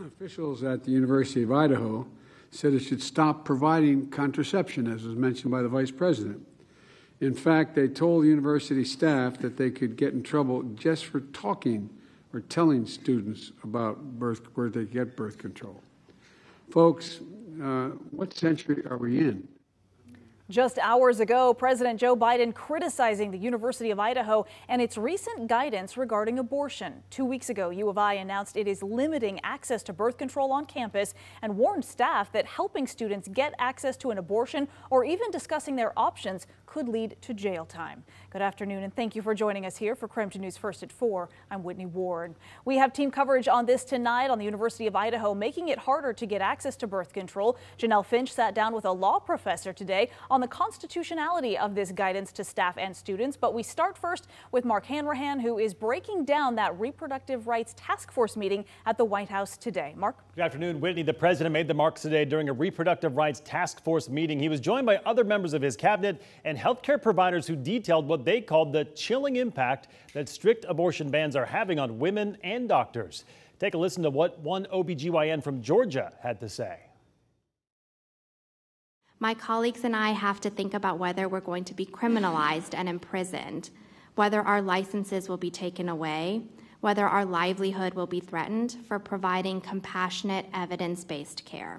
Officials at the University of Idaho said it should stop providing contraception, as was mentioned by the Vice President. In fact, they told university staff that they could get in trouble just for talking or telling students about where they get birth control. Folks, what century are we in? Just hours ago, President Joe Biden criticizing the University of Idaho and its recent guidance regarding abortion. 2 weeks ago, U of I announced it is limiting access to birth control on campus and warned staff that helping students get access to an abortion or even discussing their options could lead to jail time. Good afternoon, and thank you for joining us here for KREM News First at 4. I'm Whitney Ward. We have team coverage on this tonight on the University of Idaho, making it harder to get access to birth control. Janelle Finch sat down with a law professor today on the constitutionality of this guidance to staff and students. But we start first with Mark Hanrahan, who is breaking down that reproductive rights task force meeting at the White House today. Mark? Good afternoon, Whitney. The president made the marks today during a reproductive rights task force meeting. He was joined by other members of his cabinet and healthcare providers who detailed what they called the chilling impact that strict abortion bans are having on women and doctors. Take a listen to what one OBGYN from Georgia had to say. My colleagues and I have to think about whether we're going to be criminalized and imprisoned, whether our licenses will be taken away, whether our livelihood will be threatened for providing compassionate, evidence-based care.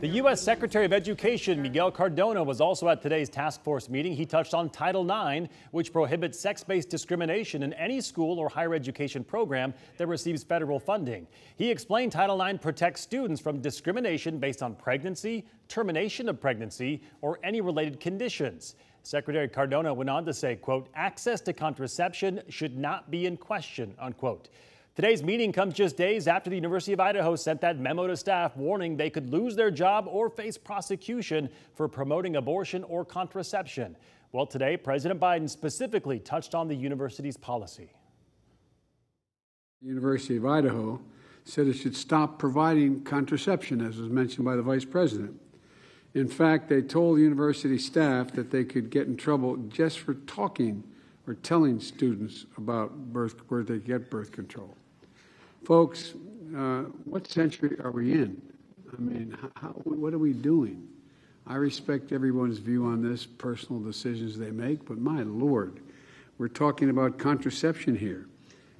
The U.S. Secretary of Education, Miguel Cardona, was also at today's task force meeting. He touched on Title IX, which prohibits sex-based discrimination in any school or higher education program that receives federal funding. He explained Title IX protects students from discrimination based on pregnancy, termination of pregnancy, or any related conditions. Secretary Cardona went on to say, quote, access to contraception should not be in question, unquote. Today's meeting comes just days after the University of Idaho sent that memo to staff warning they could lose their job or face prosecution for promoting abortion or contraception. Well, today, President Biden specifically touched on the university's policy. The University of Idaho said it should stop providing contraception, as was mentioned by the Vice President. In fact, they told university staff that they could get in trouble just for talking or telling students about where they get birth control. Folks, what century are we in? I mean, what are we doing? I respect everyone's view on this, personal decisions they make, but my Lord, we're talking about contraception here.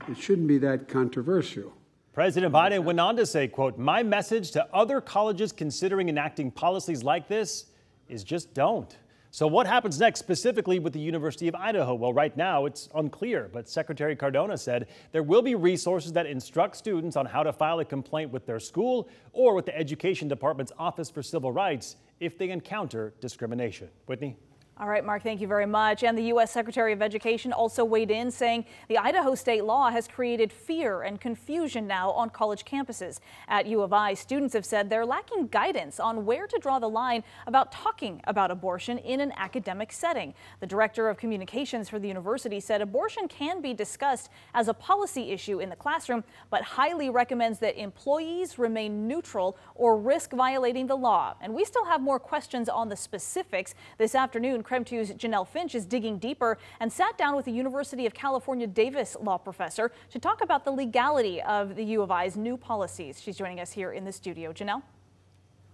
It shouldn't be that controversial. President Biden went on to say, quote, my message to other colleges considering enacting policies like this is just don't. So what happens next specifically with the University of Idaho? Well, right now it's unclear, but Secretary Cardona said there will be resources that instruct students on how to file a complaint with their school or with the Education Department's Office for Civil Rights if they encounter discrimination. Whitney? All right, Mark, thank you very much. And the U.S. Secretary of Education also weighed in, saying the Idaho state law has created fear and confusion now on college campuses. At U of I, students have said they're lacking guidance on where to draw the line about talking about abortion in an academic setting. The director of communications for the university said abortion can be discussed as a policy issue in the classroom, but highly recommends that employees remain neutral or risk violating the law. And we still have more questions on the specifics. This afternoon, KREM 2's Janelle Finch is digging deeper and sat down with the University of California Davis law professor to talk about the legality of the U of I's new policies. She's joining us here in the studio. Janelle?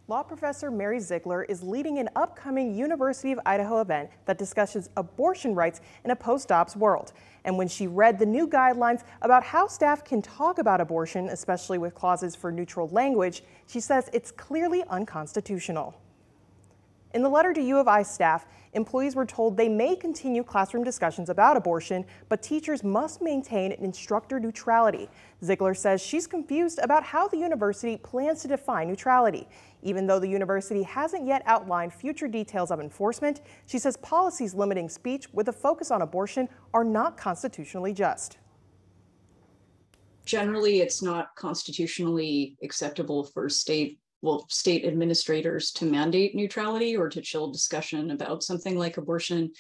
Law professor Mary Ziegler is leading an upcoming University of Idaho event that discusses abortion rights in a post-ops world. And when she read the new guidelines about how staff can talk about abortion, especially with clauses for neutral language, she says it's clearly unconstitutional. In the letter to U of I staff, employees were told they may continue classroom discussions about abortion, but teachers must maintain instructor neutrality. Ziegler says she's confused about how the university plans to define neutrality. Even though the university hasn't yet outlined future details of enforcement, she says policies limiting speech with a focus on abortion are not constitutionally just. Generally, it's not constitutionally acceptable for state administrators to mandate neutrality or to chill discussion about something like abortion.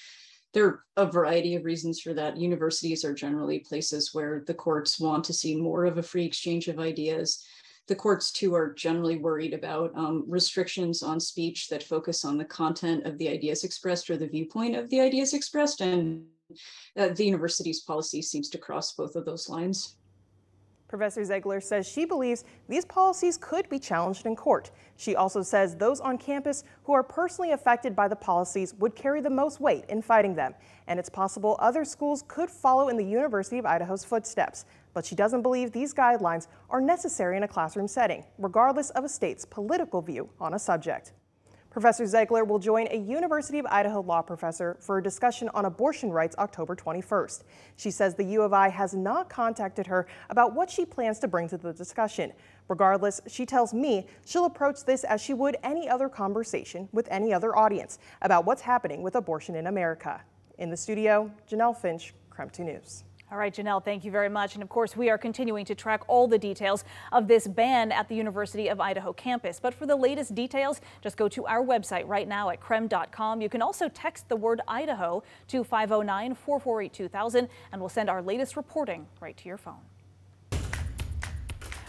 There are a variety of reasons for that. Universities are generally places where the courts want to see more of a free exchange of ideas. The courts, too, are generally worried about restrictions on speech that focus on the content of the ideas expressed or the viewpoint of the ideas expressed, and the university's policy seems to cross both of those lines. Professor Ziegler says she believes these policies could be challenged in court. She also says those on campus who are personally affected by the policies would carry the most weight in fighting them. And it's possible other schools could follow in the University of Idaho's footsteps. But she doesn't believe these guidelines are necessary in a classroom setting, regardless of a state's political view on a subject. Professor Ziegler will join a University of Idaho law professor for a discussion on abortion rights October 21st. She says the U of I has not contacted her about what she plans to bring to the discussion. Regardless, she tells me she'll approach this as she would any other conversation with any other audience about what's happening with abortion in America. In the studio, Janelle Finch, KREM 2 News. All right, Janelle, thank you very much. And of course, we are continuing to track all the details of this ban at the University of Idaho campus. But for the latest details, just go to our website right now at krem.com. You can also text the word Idaho to 509-448-2000, and we'll send our latest reporting right to your phone.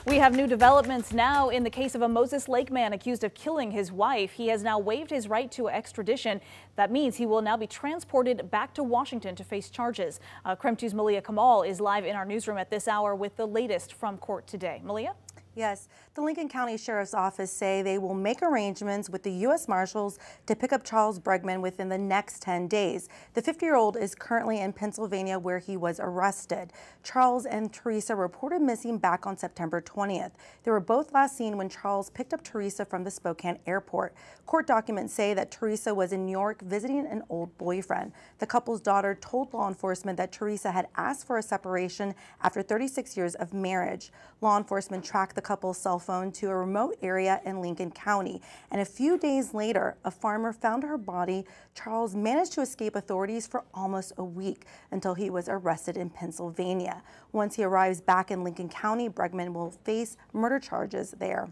We have new developments now in the case of a Moses Lake man accused of killing his wife. He has now waived his right to extradition. That means he will now be transported back to Washington to face charges. KREM 2's Malia Kamal is live in our newsroom at this hour with the latest from court today. Malia? Yes, the Lincoln County Sheriff's Office say they will make arrangements with the U.S. Marshals to pick up Charles Bregman within the next 10 days. The 50-year-old is currently in Pennsylvania where he was arrested. Charles and Teresa reported missing back on September 20th. They were both last seen when Charles picked up Teresa from the Spokane airport. Court documents say that Teresa was in New York visiting an old boyfriend. The couple's daughter told law enforcement that Teresa had asked for a separation after 36 years of marriage. Law enforcement tracked the couple's cell phone to a remote area in Lincoln County, and a few days later, a farmer found her body. Charles managed to escape authorities for almost a week until he was arrested in Pennsylvania. Once he arrives back in Lincoln County, Bregman will face murder charges there.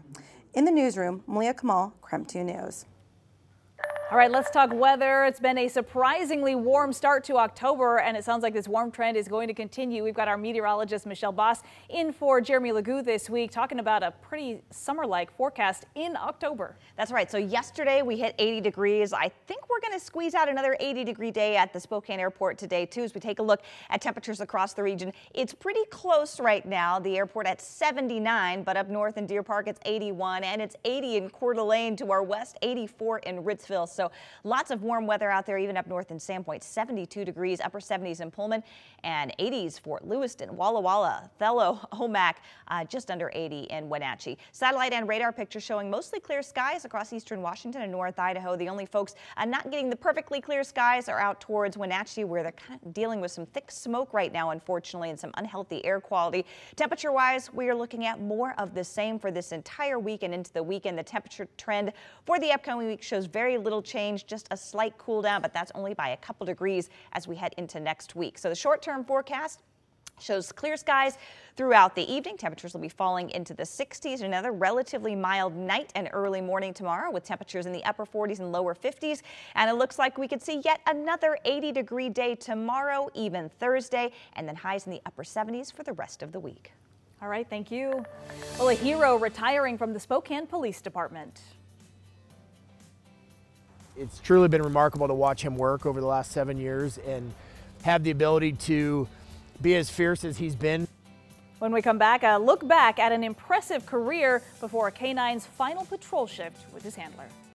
In the newsroom, Malia Kamal, KREM 2 News. All right, let's talk weather. It's been a surprisingly warm start to October, and it sounds like this warm trend is going to continue. We've got our meteorologist, Michelle Boss, in for Jeremy Legou this week, talking about a pretty summer-like forecast in October. That's right. So yesterday we hit 80 degrees. I think we're going to squeeze out another 80-degree day at the Spokane airport today, too, as we take a look at temperatures across the region. It's pretty close right now. The airport at 79, but up north in Deer Park, it's 81, and it's 80 in Coeur d'Alene to our west, 84 in Ritzville. So lots of warm weather out there, even up north in Sandpoint, 72 degrees, upper 70s in Pullman, and 80s for Lewiston, Walla Walla, Thello, Omak, just under 80 in Wenatchee. Satellite and radar pictures showing mostly clear skies across eastern Washington and north Idaho. The only folks not getting the perfectly clear skies are out towards Wenatchee, where they're kind of dealing with some thick smoke right now, unfortunately, and some unhealthy air quality. Temperature-wise, we are looking at more of the same for this entire week and into the weekend. The temperature trend for the upcoming week shows very little change, just a slight cool down, but that's only by a couple degrees as we head into next week. So the short-term forecast shows clear skies throughout the evening. Temperatures will be falling into the 60s. Another relatively mild night and early morning tomorrow with temperatures in the upper 40s and lower 50s. And it looks like we could see yet another 80-degree day tomorrow, even Thursday, and then highs in the upper 70s for the rest of the week. All right, thank you. Well, a hero retiring from the Spokane Police Department. It's truly been remarkable to watch him work over the last 7 years and have the ability to be as fierce as he's been. When we come back, a look back at an impressive career before a K-9's final patrol shift with his handler.